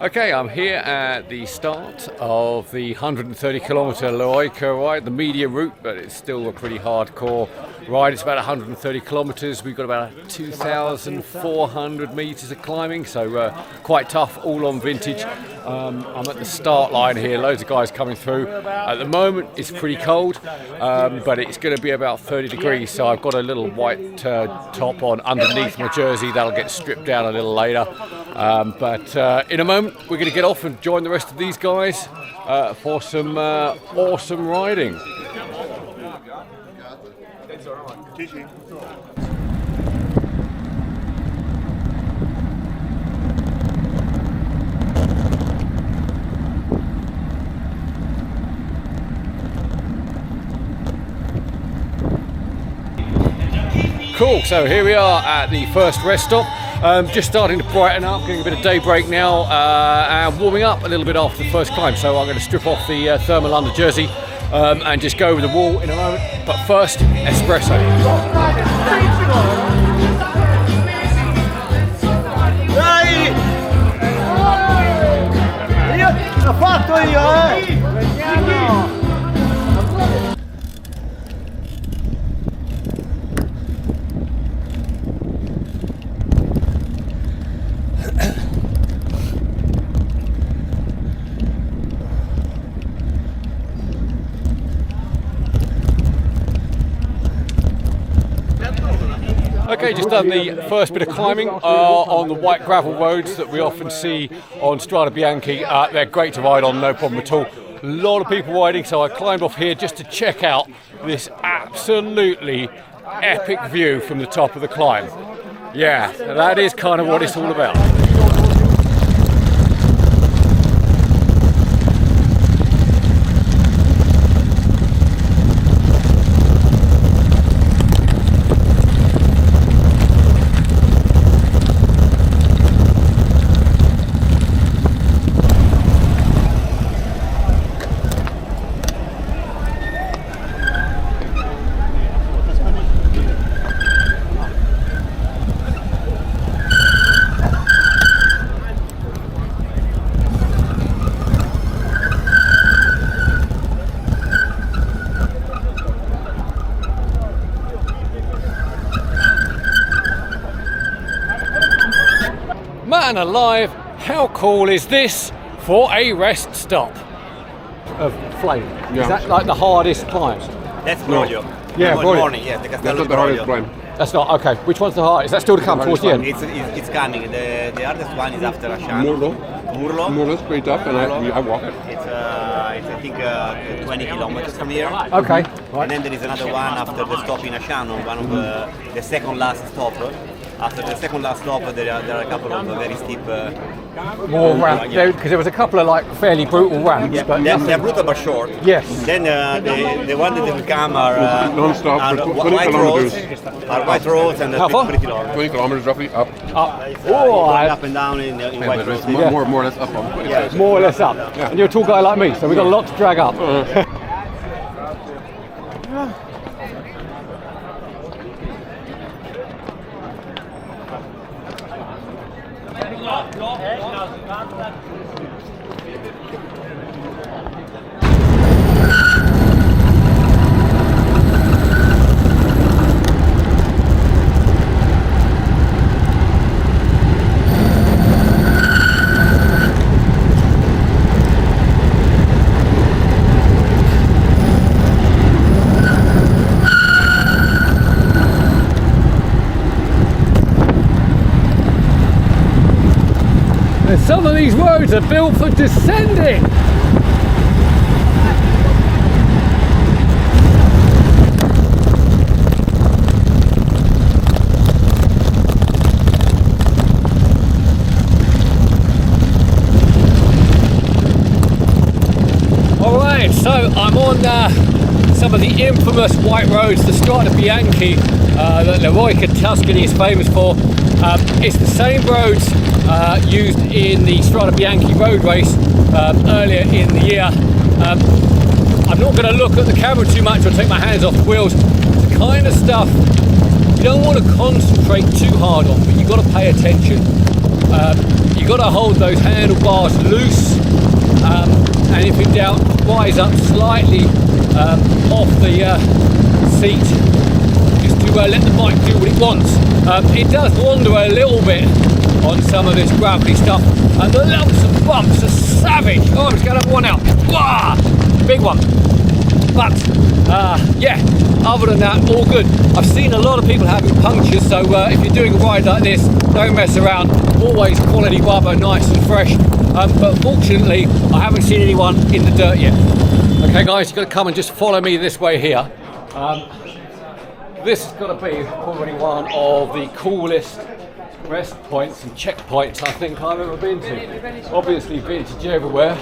Okay, I'm here at the start of the 130 kilometre L Eroica ride, the media route, but it's still a pretty hardcore ride. It's about 130 kilometres. We've got about 2,400 metres of climbing, so quite tough, all on vintage. I'm at the start line here, loads of guys coming through. At the moment it's pretty cold, but it's going to be about 30 degrees, so I've got a little white top on underneath my jersey. That'll get stripped down a little later, but in a moment we're going to get off and join the rest of these guys for some awesome riding. Cool, so here we are at the first rest stop. Just starting to brighten up, getting a bit of daybreak now, and warming up a little bit after the first climb. So I'm going to strip off the thermal under jersey and just go over the wall in a moment. But first, espresso. Dai! L'ho fatto io, Okay, just done the first bit of climbing on the white gravel roads that we often see on Strada Bianchi. They're great to ride on, no problem at all. A lot of people riding, so I climbed off here just to check out this absolutely epic view from the top of the climb. Yeah, that is kind of what it's all about. Man alive, how cool is this for a rest stop of flame? Yeah. Is that like the hardest climb? That's Brolio. Yeah, Brolio. Morning, yeah, the Castello di Brolio. That's not, okay. Which one's the hardest? Is that still to come towards the end? It's coming. The hardest one is after Asciano. Murlo is straight up, and I walk it. It's I think 20 kilometers from here. Okay. Right. And then there is another one after the stop in Asciano, one of the second last stop. After the second last stop, there are a couple of very steep more ramps, because there was a couple of like fairly brutal ramps. Yeah, but they're brutal but short. Yes. Then the one that will come are non-stop for 20 white kilometers. roads. Are white roads and how far? pretty long. 20 kilometers roughly up. Going up and down in white roads. More or less up. Yeah, more or less up. Yeah. And you're a tall guy like me, so we've got a lot to drag up. Some of these roads are built for descending. Alright, so I'm on some of the infamous white roads, the Strada Bianchi that L Eroica Tuscany is famous for. It's the same roads used in the Strada Bianchi road race earlier in the year. I'm not going to look at the camera too much or take my hands off the wheels. It's the kind of stuff you don't want to concentrate too hard on, but you've got to pay attention. You've You've got to hold those handlebars loose, and if in doubt, rise up slightly off the seat, just to let the bike do what it wants. It does wander a little bit on some of this gravelly stuff, and the lumps and bumps are savage. Oh, I'm just going to have one out. Wah! Big one. But yeah, other than that, all good. I've seen a lot of people having punctures, so if you're doing a ride like this, don't mess around. Always quality rubber, nice and fresh. But fortunately, I haven't seen anyone in the dirt yet. Okay guys, you've got to come and just follow me this way here. This has got to be probably one of the coolest rest points and checkpoints I think I've ever been to. Obviously vintage everywhere.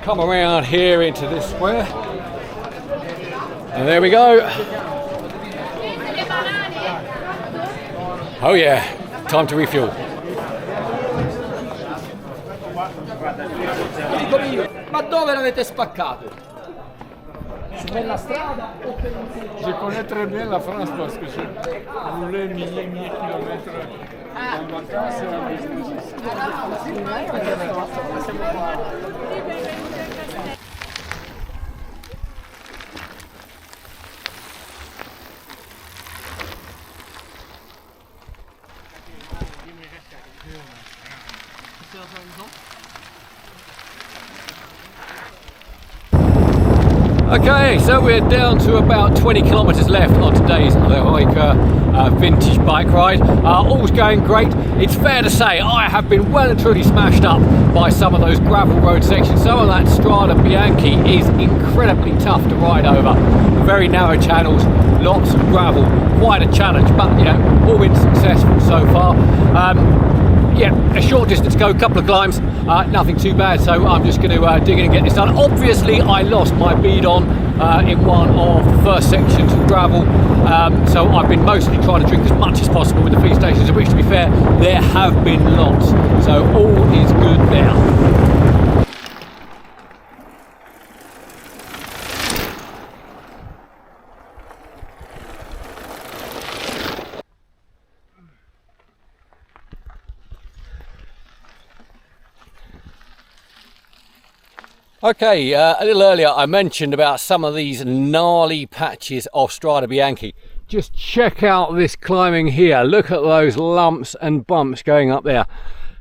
Come around here into this square. And there we go. Oh yeah, time to refuel. Ma dove l'avete spaccato? Nella strada? Je connais très bien la France parce que j'ai roulé milliers de kilomètres en vacances et en business. Okay, so we're down to about 20 kilometres left on today's L Eroica vintage bike ride. All's going great. It's fair to say I have been well and truly smashed up by some of those gravel road sections. Some of that Strada Bianchi is incredibly tough to ride over. Very narrow channels, lots of gravel, quite a challenge, but you know, all been successful so far. Yeah, a short distance to go, a couple of climbs, nothing too bad, so I'm just going to dig in and get this done. Obviously, I lost my bidon in one of the first sections of gravel, so I've been mostly trying to drink as much as possible with the feed stations, of which, to be fair, there have been lots, so all is good there. Okay, a little earlier I mentioned about some of these gnarly patches of Strada Bianchi. Just check out this climbing here. Look at those lumps and bumps going up there.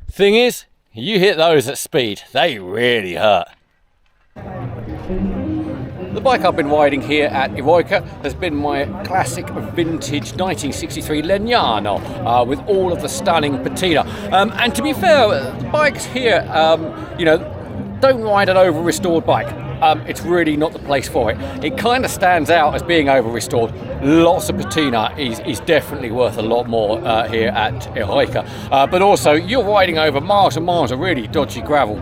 Thing is, you hit those at speed, they really hurt. The bike I've been riding here at Eroica has been my classic vintage 1963 Legnano with all of the stunning patina. And to be fair, the bikes here, you know, don't ride an over-restored bike. It's really not the place for it. It kind of stands out as being over-restored. Lots of patina is definitely worth a lot more here at Eroica. But also, you're riding over miles and miles of really dodgy gravel.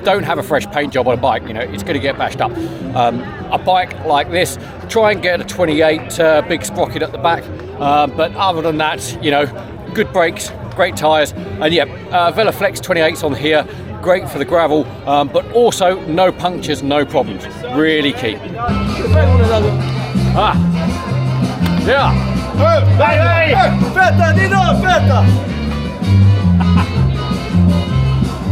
Don't have a fresh paint job on a bike, you know, it's going to get bashed up. A bike like this, try and get a 28 big sprocket at the back. But other than that, you know, good brakes, great tyres, and yeah, Veloflex 28s on here. Great for the gravel, but also no punctures, no problems. Really key. Ah, yeah. Vai, vai! Aspetta, Dino, aspetta!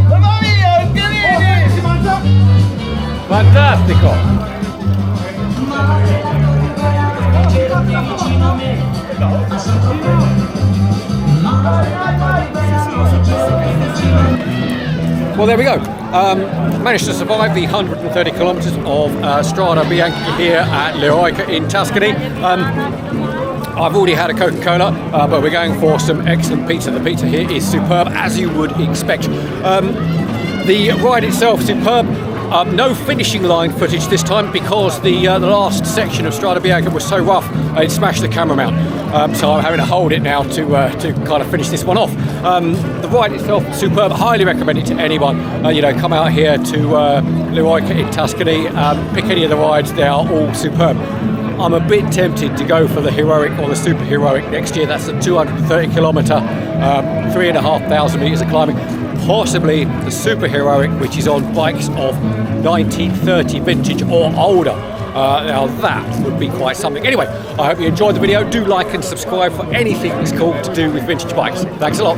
Mamma mia, incredibile! Fantastico. Well, there we go. Managed to survive the 130 kilometres of Strada Bianchi here at L Eroica in Tuscany. I've already had a Coca-Cola, but we're going for some excellent pizza. The pizza here is superb, as you would expect. The ride itself, superb. No finishing line footage this time because the last section of Strada Bianchi was so rough it smashed the camera mount. So I'm having to hold it now to kind of finish this one off. The ride itself, superb. Highly recommend it to anyone. You know, come out here to L Eroica in Tuscany. Pick any of the rides; they are all superb. I'm a bit tempted to go for the heroic or the super heroic next year. That's a 230 kilometre, 3,500 metres of climbing. Possibly the super heroic, which is on bikes of 1930 vintage or older. Now that would be quite something. Anyway, I hope you enjoyed the video. Do like and subscribe for anything that's cool to do with vintage bikes. Thanks a lot.